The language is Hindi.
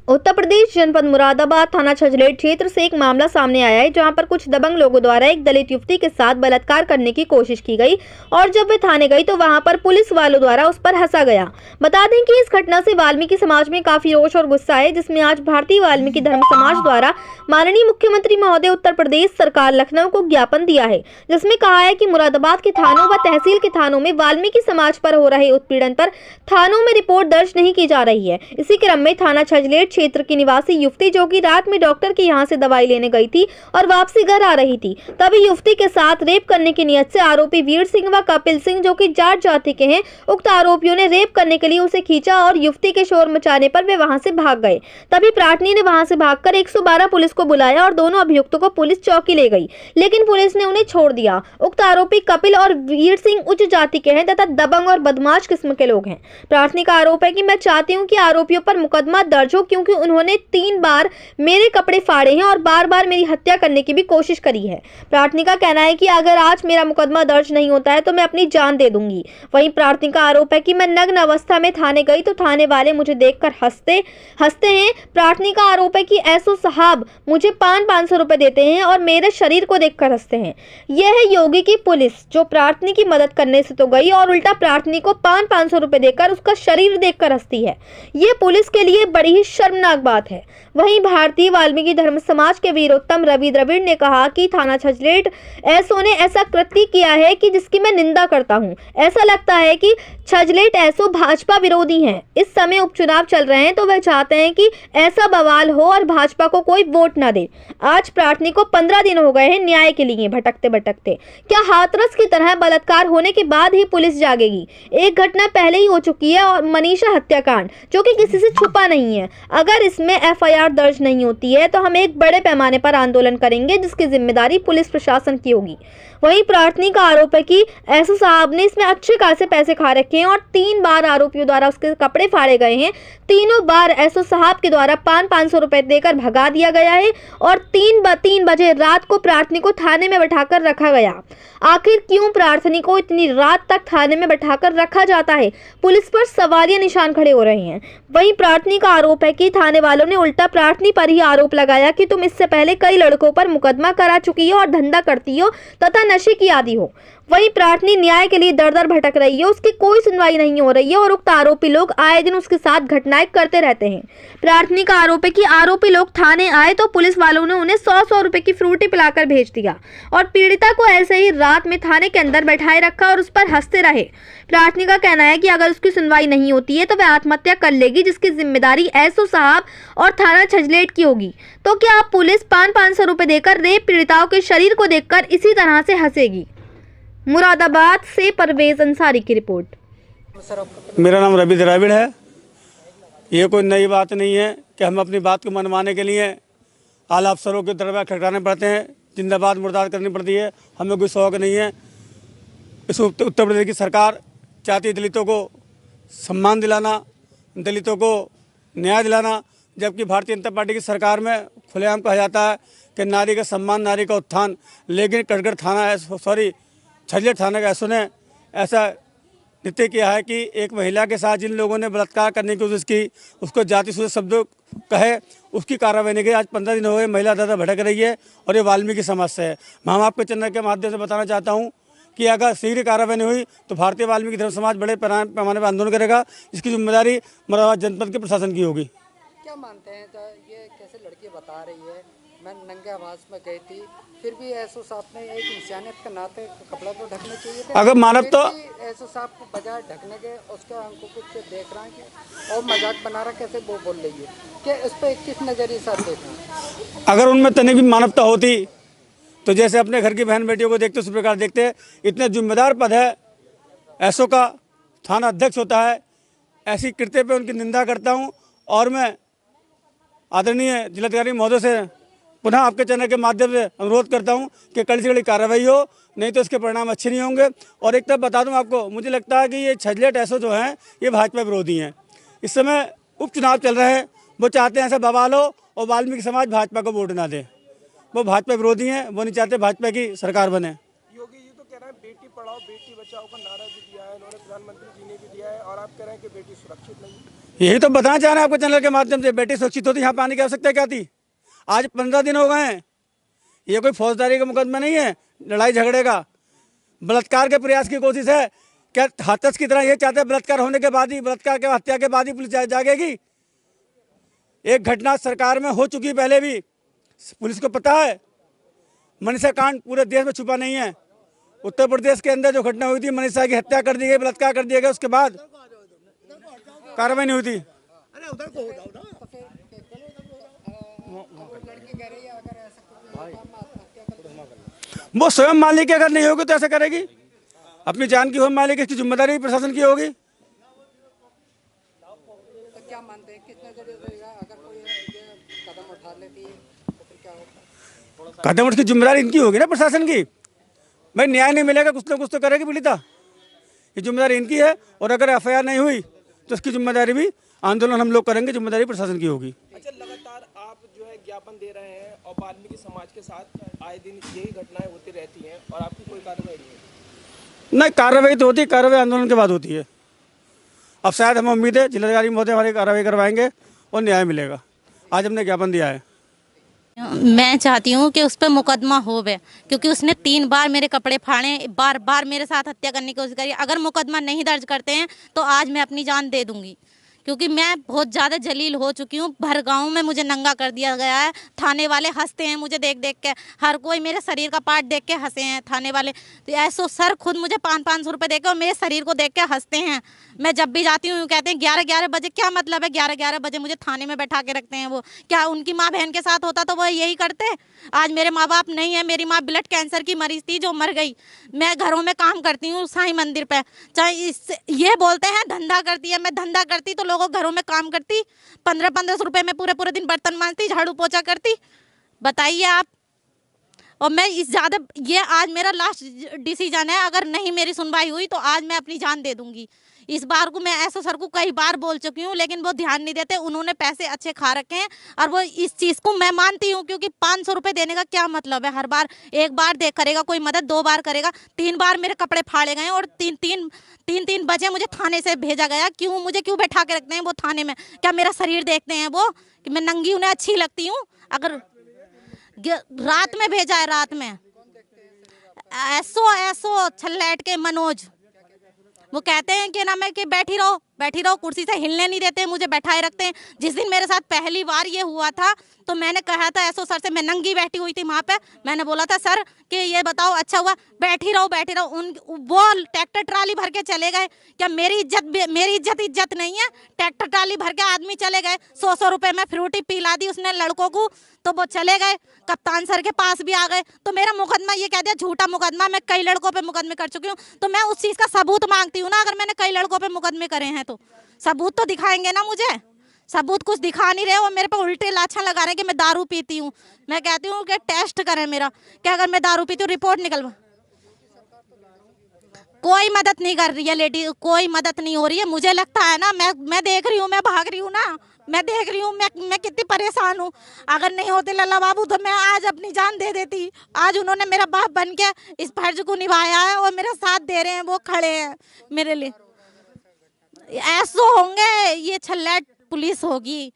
उत्तर प्रदेश जनपद मुरादाबाद थाना छजलेट क्षेत्र से एक मामला सामने आया है, जहां पर कुछ दबंग लोगों द्वारा एक दलित युवती के साथ बलात्कार करने की कोशिश की गई और जब वे थाने गई तो वहां पर पुलिस वालों द्वारा उस पर हंसा गया। बता दें कि इस घटना से वाल्मीकि समाज में काफी रोष और गुस्सा है, जिसमें आज भारतीय वाल्मीकि धर्म समाज द्वारा माननीय मुख्यमंत्री महोदय उत्तर प्रदेश सरकार लखनऊ को ज्ञापन दिया है, जिसमें कहा है कि मुरादाबाद के थानों व तहसील के थानों में वाल्मीकि समाज पर हो रहे उत्पीड़न पर थानों में रिपोर्ट दर्ज नहीं की जा रही है। इसी क्रम में थाना छजलेट क्षेत्र की निवासी युवती, जो कि रात में डॉक्टर के यहां से दवाई लेने गई थी और वापसी घर आ रही थी, तभी युवती के साथ रेप करने की नियत से आरोपी वीर सिंह व कपिल सिंह, जो कि जाट जाति के हैं, उक्त आरोपियों ने रेप करने के लिए उसे खींचा और युवती के शोर मचाने पर वे वहां से भाग गए। तभी प्रार्थनी ने वहां से भागकर 112 पुलिस को बुलाया और दोनों अभियुक्तों को पुलिस चौकी ले गई, लेकिन पुलिस ने उन्हें छोड़ दिया। उक्त आरोपी कपिल और वीर सिंह उच्च जाति के हैं तथा दबंग और बदमाश किस्म के लोग हैं। प्रार्थनी का आरोप है कि मैं चाहती हूं कि आरोपियों पर मुकदमा दर्ज हो, क्योंकि उन्होंने 3 बार मेरे कपड़े फाड़े हैं और बार-बार मेरी हत्या करने की भी कोशिश करी है। प्रार्थनी का कहना है कि अगर आज मेरा मुकदमा दर्ज नहीं होता है तो मैं अपनी जान दे दूंगी। वहीं प्रार्थनी का आरोप है कि मैं नग्न अवस्था में थाने गई तो थाने वाले मुझे देखकर हंसते हैं। प्रार्थनी का आरोप है कि एसओ साहब मुझे 500 रुपए देते हैं और मेरे शरीर को देखकर हंसते हैं। यह है योगी की पुलिस, जो प्रार्थनी की मदद करने से तो गई और उल्टा प्रार्थनी को 500 रुपए देकर उसका शरीर देखकर हंसती है। ये पुलिस के लिए बड़ी ही शर्मनाक बात है। वहीं भारतीय वाल्मीकि धर्म समाज के वीरोत्तम रवि द्रविड़ ने कहा कि थाना छजलेट एसओ ने ऐसा कृत्य किया है कि जिसकी मैं निंदा करता हूं। ऐसा लगता है कि छजलेट एसओ भाजपा विरोधी हैं। इस समय उपचुनाव चल रहे हैं तो वह चाहते हैं कि ऐसा बवाल हो और भाजपा को कोई वोट ना दे। आज प्रार्थनी को 15 दिन हो गए हैं न्याय के लिए भटकते भटकते। क्या हाथरस की तरह बलात्कार होने के बाद ही पुलिस जागेगी? एक घटना पहले ही हो चुकी है और मनीषा हत्याकांड, जो कि किसी से छुपा नहीं है। अगर इसमें एफआईआर दर्ज नहीं होती है तो हम एक बड़े पैमाने पर आंदोलन करेंगे, जिसकी जिम्मेदारी पुलिस प्रशासन की होगी। वहीं प्रार्थनी का आरोप है कि एसओ साहब ने इसमें अच्छे खासे पैसे खा रखे हैं और 3 बार आरोपियों द्वारा उसके कपड़े फाड़े गए हैं। तीनों बार एसओ साहब के द्वारा 500 रुपए देकर भगा दिया गया है और 3 बजे रात को प्रार्थनी को थाने में बैठाकर रखा गया। आखिर क्यों प्रार्थनी को इतनी रात तक थाने में बैठाकर रखा जाता है? पुलिस पर सवालिया निशान खड़े हो रहे हैं। वहीं प्रार्थनी का आरोप है कि थाने वालों ने उल्टा प्रार्थनी पर ही आरोप लगाया कि तुम इससे पहले कई लड़कों पर मुकदमा करा चुकी हो और धंधा करती हो तथा नशे की आदी हो। वहीं प्रार्थनी न्याय के लिए दर-दर भटक रही है, उसकी कोई सुनवाई नहीं हो रही है और उक्त आरोपी लोग आए दिन उसके साथ घटनाएं करते रहते हैं। प्रार्थनी का आरोप है कि आरोपी लोग थाने आए तो पुलिस वालों ने उन्हें 100 रुपए की फ्रूटी पिलाकर भेज दिया और पीड़िता को ऐसे ही रात में थाने के अंदर बैठाए रखा और उस पर हंसते रहे। प्रार्थनी का कहना है कि अगर उसकी सुनवाई नहीं होती है तो वह आत्महत्या कर लेगी, जिसकी जिम्मेदारी एसओ साहब और थाना छजलेट की होगी। तो क्या पुलिस 500 रुपए देकर रेप पीड़िताओं के शरीर को देखकर इसी तरह से हंसेगी? मुरादाबाद से परवेज अंसारी की रिपोर्ट। मेरा नाम रवि द्रविड़ है। ये कोई नई बात नहीं है कि हम अपनी बात को मनवाने के लिए आला अफसरों के दरबार खटखटाने पड़ते हैं, जिंदाबाद मुर्दाबाद करनी पड़ती है। हमें कोई शौक नहीं है। इस उत्तर प्रदेश की सरकार चाहती है दलितों को सम्मान दिलाना, दलितों को न्याय दिलाना, जबकि भारतीय जनता पार्टी की सरकार में खुलेआम कहा जाता है कि नारी का सम्मान, नारी का उत्थान। लेकिन कटघर थाना छजलेट थाने का एसओ ने ऐसा नित्य किया है कि एक महिला के साथ जिन लोगों ने बलात्कार करने की कोशिश की, उसको जाति सूचक शब्दों कहे, उसकी कार्रवाई नहीं की। आज 15 दिन हो गए, महिला दादा भटक रही है और ये वाल्मीकि समाज से है। मैं आपके चैनल के माध्यम से बताना चाहता हूँ कि अगर शीघ्र कार्रवाई नहीं हुई तो भारतीय वाल्मीकि धर्म समाज बड़े पैमाने पर आंदोलन करेगा। इसकी जिम्मेदारी मुरादाबाद जनपद के प्रशासन की होगी। क्या मानते हैं ये कैसे लड़की बता रही है मैं नंगे आवाज में गई थी, फिर भी एसओ साहब ने एक इंसानियत के नाते कपड़ा तो ढकना चाहिए था। अगर मानव तो एसओ साहब को बजाय ढकने के उसके आंखों कुछ देख रहा है और मजाक बना रहा, कैसे वो बोल रही है कि उस पर किस नजरिए से देख रहा। अगर उनमें तनिक भी मानवता होती तो जैसे अपने घर की बहन बेटियों को देखते उस प्रकार देखते। इतने जिम्मेदार पद है एसओ का, थाना अध्यक्ष होता है। ऐसी कृत्य पे उनकी निंदा करता हूं और मैं आदरणीय जिलाधिकारी महोदय से पुनः आपके चैनल के माध्यम से अनुरोध करता हूं कि कड़ी से कड़ी कार्रवाई हो, नहीं तो इसके परिणाम अच्छे नहीं होंगे। और एक तरफ बता दूं आपको, मुझे लगता है कि ये छजलेट एसओ जो हैं ये भाजपा विरोधी हैं। इस समय उपचुनाव चल रहे हैं, वो चाहते हैं ऐसा बवाल हो और वाल्मीकि समाज भाजपा को वोट ना दे। वो भाजपा विरोधी हैं, वो नहीं चाहते भाजपा की सरकार बने। योगी जी तो कह रहे हैं बेटी पढ़ाओ बेटी बचाओ का नारा भी दिया है उन्होंने, प्रधानमंत्री जी ने भी दिया है, और आप कह रहे हैं कि बेटी सुरक्षित नहीं है। यही तो बताना चाह रहे हैं आपको चैनल के माध्यम से। बेटी सुरक्षित होती, यहाँ पे आने की आवश्यकता क्या थी? आज 15 दिन हो गए हैं। ये कोई फौजदारी का मुकदमा नहीं है, लड़ाई झगड़े का। बलात्कार के प्रयास की कोशिश है। क्या हाथरस की तरह ये चाहते हैं बलात्कार होने के बाद ही, बलात्कार के हत्या के बाद ही पुलिस जागेगी? एक घटना सरकार में हो चुकी पहले भी, पुलिस को पता है। मनीषा कांड पूरे देश में छुपा नहीं है। उत्तर प्रदेश के अंदर जो घटना हुई थी, मनीषा की हत्या कर दी गई, बलात्कार कर दिया गया, उसके बाद कार्रवाई नहीं हुई थी। वो स्वयं मालिक अगर नहीं होगी तो ऐसा करेगी? अपनी जान की हो मालिक, इसकी जिम्मेदारी प्रशासन की होगी। तो क्या मानते हैं किस नजरिए से अगर कोई ये कदम उठा लेती है तो फिर क्या होगा? कदम उसकी जिम्मेदारी इनकी होगी ना, प्रशासन की। भाई न्याय नहीं मिलेगा, कुछ ना कुछ तो करेगी पीड़िता। ये जिम्मेदारी इनकी है। और अगर एफआईआर नहीं हुई तो इसकी जिम्मेदारी भी आंदोलन हम लोग करेंगे, जिम्मेदारी प्रशासन की होगी। अच्छा, लगातार आप जो है ज्ञापन दे रहे हैं और वाल्मीकि समाज के साथ आए दिन यही घटनाएं होती रहती हैं और आपकी कोई कार्रवाई नहीं है? नहीं, कार्रवाई तो होती है, कार्रवाई आंदोलन के बाद होती है। अब शायद हमें उम्मीद है जिलाधिकारी महोदय हमारी कार्रवाई करवाएंगे और न्याय मिलेगा। आज हमने ज्ञापन दिया है। मैं चाहती हूँ कि उस पर मुकदमा होवे, क्योंकि उसने 3 बार मेरे कपड़े फाड़े, बार बार मेरे साथ हत्या करने की कोशिश करी। अगर मुकदमा नहीं दर्ज करते हैं तो आज मैं अपनी जान दे दूंगी, क्योंकि मैं बहुत ज़्यादा जलील हो चुकी हूँ। भर गाँव में मुझे नंगा कर दिया गया है। थाने वाले हंसते हैं मुझे देख देख के, हर कोई मेरे शरीर का पार्ट देख के हंसे हैं थाने वाले। तो ऐसो सर खुद मुझे 500-500 रुपये दे के और मेरे शरीर को देख के हंसते हैं। मैं जब भी जाती हूँ कहते हैं 11-11 बजे, क्या मतलब है 11-11 बजे मुझे थाने में बैठा के रखते हैं। वो क्या उनकी माँ बहन के साथ होता तो वो यही करते? आज मेरे माँ बाप नहीं है। मेरी माँ ब्लड कैंसर की मरीज थी जो मर गई। मैं घरों में काम करती हूँ साईं मंदिर पे। चाहे ये बोलते हैं धंधा करती है, मैं धंधा करती तो लोगों घरों में काम करती, 1500 रुपये में पूरे पूरे दिन बर्तन मांजती, झाड़ू पोछा करती। बताइए आप। और मैं इस ज़्यादा, ये आज मेरा लास्ट डिसीजन है। अगर नहीं मेरी सुनवाई हुई तो आज मैं अपनी जान दे दूंगी। इस बार को मैं एसओ सर को कई बार बोल चुकी हूँ, लेकिन वो ध्यान नहीं देते। उन्होंने पैसे अच्छे खा रखे हैं और वो इस चीज़ को मैं मानती हूँ, क्योंकि 500 रुपये देने का क्या मतलब है? हर बार एक बार दे करेगा कोई मदद, 2 बार करेगा, 3 बार मेरे कपड़े फाड़े गए और 3 बजे मुझे थाने से भेजा गया। क्यों मुझे क्यों बैठा के रखते हैं वो थाने में? क्या मेरा शरीर देखते हैं वो कि मैं नंगी उन्हें अच्छी लगती हूँ? अगर रात में भेजा है, रात में एसो छल्लैट के मनोज, वो कहते हैं कि ना मैं कि बैठी रहो, कुर्सी से हिलने नहीं देते, मुझे बैठाए रखते हैं। जिस दिन मेरे साथ पहली बार ये हुआ था तो मैंने कहा था एसओ सर से, मैं नंगी बैठी हुई थी वहाँ पे, मैंने बोला था सर कि ये बताओ अच्छा हुआ, बैठी रहो। वो ट्रैक्टर ट्राली भर के चले गए। क्या मेरी इज्जत नहीं है? ट्रैक्टर ट्राली भर के आदमी चले गए, 100 रुपये में फ्रूटी पिला दी उसने लड़कों को, तो वो चले गए। कप्तान सर के पास भी आ गए तो मेरा मुकदमा ये कह दिया झूठा मुकदमा, मैं कई लड़कों पे मुकदमे कर चुकी हूँ। तो मैं उस चीज़ का सबूत मांगती हूँ ना। अगर मैंने कई लड़कों पे मुकदमे करे हैं तो सबूत तो दिखाएंगे ना मुझे। सबूत कुछ दिखा नहीं रहे। वो मेरे पे उल्टे लाछा लगा रहे हैं कि मैं दारू पीती हूँ। मैं कहती हूँ कि टेस्ट करें मेरा, कि अगर मैं दारू पीती हूँ रिपोर्ट निकलवा। कोई मदद नहीं कर रही है लेडी, कोई मदद नहीं हो रही है। मुझे लगता है ना, मैं देख रही हूँ, मैं भाग रही हूँ ना, मैं देख रही हूँ मैं कितनी परेशान हूँ। अगर नहीं होते लल्ला बाबू तो मैं आज अपनी जान दे देती। आज उन्होंने मेरा बाप बन के इस फर्ज को निभाया है और मेरा साथ दे रहे हैं, वो खड़े हैं मेरे लिए। ऐसो होंगे ये छल्लैट पुलिस होगी।